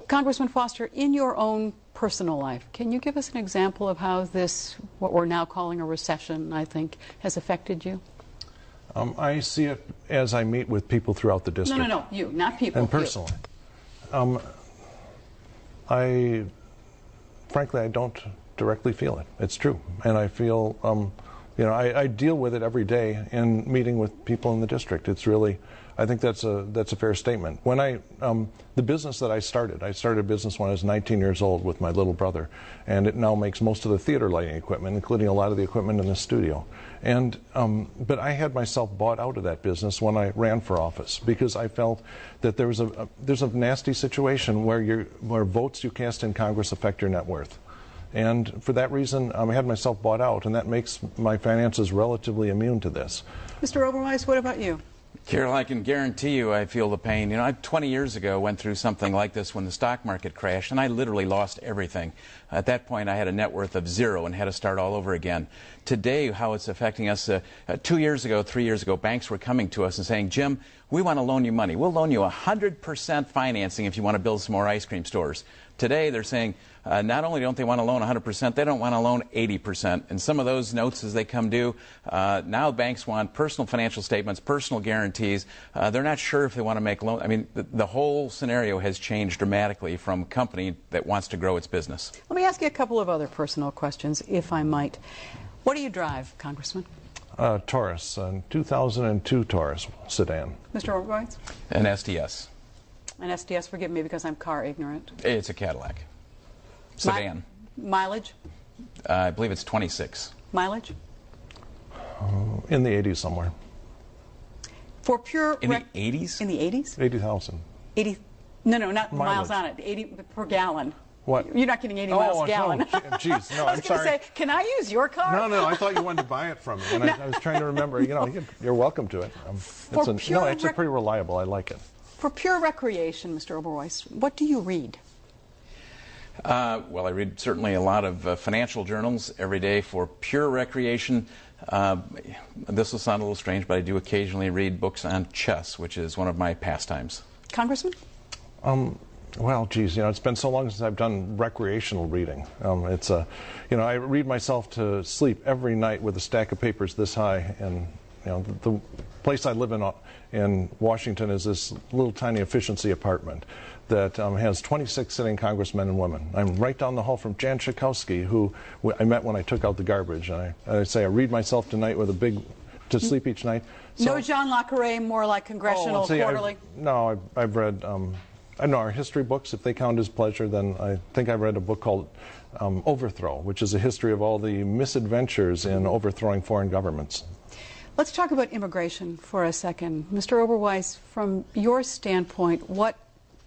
Congressman Foster, in your own personal life, can you give us an example of how this, what we're now calling a recession, I think, has affected you? I see it as I meet with people throughout the district. No, you, not people. And personally. Frankly, I don't directly feel it. It's true. And I feel, I deal with it every day in meeting with people in the district. It's really, I think that's a fair statement. When the business that I started a business when I was 19 years old with my little brother, and it now makes most of the theater lighting equipment, including a lot of the equipment in the studio. And but I had myself bought out of that business when I ran for office because I felt that there's a nasty situation where votes you cast in Congress affect your net worth. And for that reason, I had myself bought out, and that makes my finances relatively immune to this. Mr. Oberweis, what about you? Carol, I can guarantee you I feel the pain. You know, 20 years ago went through something like this when the stock market crashed, and I literally lost everything. At that point, I had a net worth of zero and had to start all over again. Today, how it's affecting us, 2 years ago, 3 years ago, banks were coming to us and saying, Jim, we want to loan you money. We'll loan you 100% financing if you want to build some more ice cream stores. Today, they're saying not only don't they want to loan 100%, they don't want to loan 80%. And some of those notes, as they come due, now banks want personal financial statements, personal guarantees. They're not sure if they want to make loans. I mean, the whole scenario has changed dramatically from a company that wants to grow its business. Let me ask you a couple of other personal questions, if I might. What do you drive, Congressman? Taurus, a 2002 Taurus sedan. Mr. Oberweis? An SDS. An SDS, forgive me because I'm car ignorant. It's a Cadillac. Sedan. Mileage? I believe it's 26. Mileage? In the 80s somewhere. For pure... In the 80s? In the 80s? 80,000. 80... No, not mileage. miles on it. 80 per gallon. What? You're not getting 80 miles a gallon. Geez, no, I I'm was sorry. Say, can I use your car? No, I thought you wanted to buy it from me, and I was trying to remember. You're welcome to it. It's pretty reliable. I like it. For pure recreation, Mr. Oberweis, what do you read? Well, I read certainly a lot of financial journals every day. For pure recreation, this will sound a little strange, but I do occasionally read books on chess, which is one of my pastimes. Congressman? Well, geez, it's been so long since I've done recreational reading. I read myself to sleep every night with a stack of papers this high, and the place I live in Washington is this little tiny efficiency apartment that has 26 sitting congressmen and women. I'm right down the hall from Jan Schakowsky, who I met when I took out the garbage. And I say I read myself tonight with to sleep each night. So, no John Le Carre, more like Congressional Quarterly? I've read, I know our history books, if they count as pleasure, then I think I've read a book called Overthrow, which is a history of all the misadventures in overthrowing foreign governments. Let's talk about immigration for a second. Mr. Oberweis, from your standpoint, what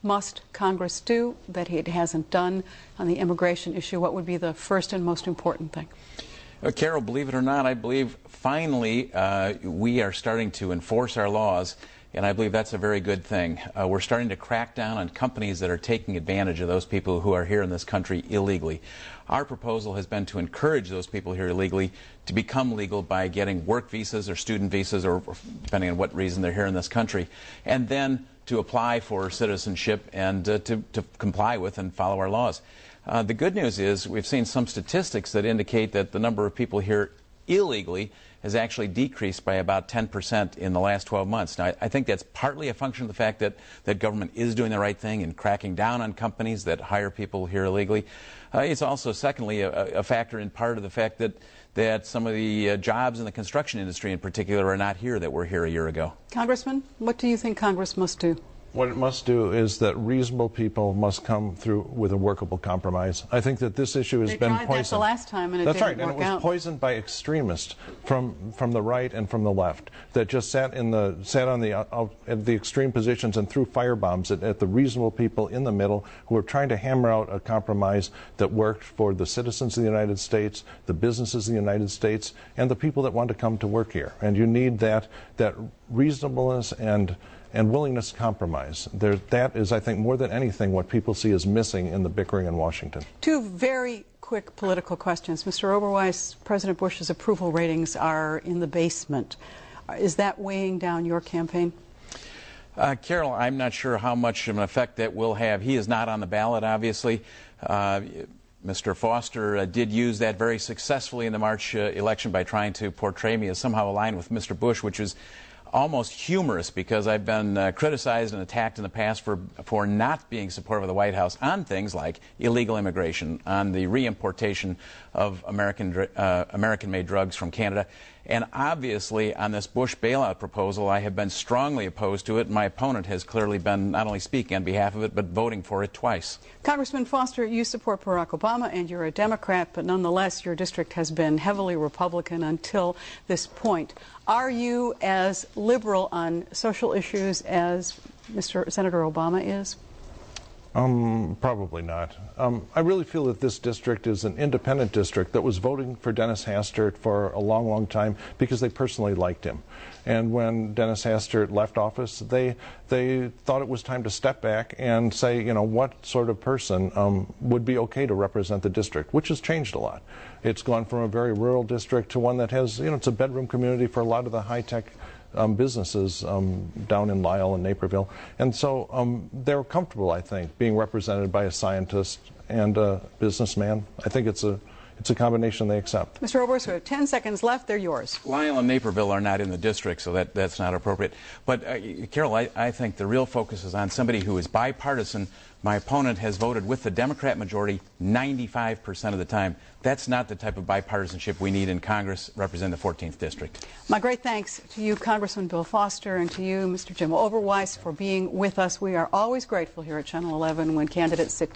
must Congress do that it hasn't done on the immigration issue? What would be the first and most important thing? Carol, believe it or not, I believe finally we are starting to enforce our laws, and I believe that's a very good thing. We're starting to crack down on companies that are taking advantage of those people who are here in this country illegally. Our proposal has been to encourage those people here illegally to become legal by getting work visas or student visas, or depending on what reason they're here in this country, and then to apply for citizenship and to comply with and follow our laws. The good news is we've seen some statistics that indicate that the number of people here illegally has actually decreased by about 10% in the last 12 months. Now, I think that's partly a function of the fact that government is doing the right thing and cracking down on companies that hire people here illegally. It's also, secondly, a factor in part of the fact that some of the jobs in the construction industry in particular are not here that were here a year ago. Congressman, what do you think Congress must do? What it must do is that reasonable people must come through with a workable compromise. I think that this issue has been poisoned. They tried that the last time and it didn't work out. That's right, and it was poisoned by extremists from the right and from the left that just sat on the extreme positions and threw firebombs at the reasonable people in the middle who were trying to hammer out a compromise that worked for the citizens of the United States, the businesses of the United States, and the people that want to come to work here. And you need that reasonableness and willingness to compromise. That is, I think, more than anything, what people see as missing in the bickering in Washington. Two very quick political questions. Mr. Oberweis, President Bush's approval ratings are in the basement. Is that weighing down your campaign? Carol, I'm not sure how much of an effect that will have. He is not on the ballot, obviously. Mr. Foster did use that very successfully in the March election by trying to portray me as somehow aligned with Mr. Bush, which is almost humorous because I've been criticized and attacked in the past for not being supportive of the White House on things like illegal immigration, on the reimportation of American-made drugs from Canada. And obviously, on this Bush bailout proposal, I have been strongly opposed to it. My opponent has clearly been not only speaking on behalf of it, but voting for it twice. Congressman Foster, you support Barack Obama, and you're a Democrat, but nonetheless, your district has been heavily Republican until this point. Are you as liberal on social issues as Senator Obama is? Probably not. I really feel that this district is an independent district that was voting for Dennis Hastert for a long, long time because they personally liked him. And when Dennis Hastert left office, they thought it was time to step back and say, you know, what sort of person would be okay to represent the district, which has changed a lot. It's gone from a very rural district to one that has, you know, it's a bedroom community for a lot of the high-tech businesses down in Lisle and Naperville. And so they're comfortable, I think, being represented by a scientist and a businessman. I think it's a combination they accept. Mr. Oberweis, we have 10 seconds left. They're yours. Lisle and Naperville are not in the district, so that's not appropriate. But, Carol, I think the real focus is on somebody who is bipartisan. My opponent has voted with the Democrat majority 95% of the time. That's not the type of bipartisanship we need in Congress representing the 14th District. My great thanks to you, Congressman Bill Foster, and to you, Mr. Jim Oberweis, for being with us. We are always grateful here at Channel 11 when candidates sit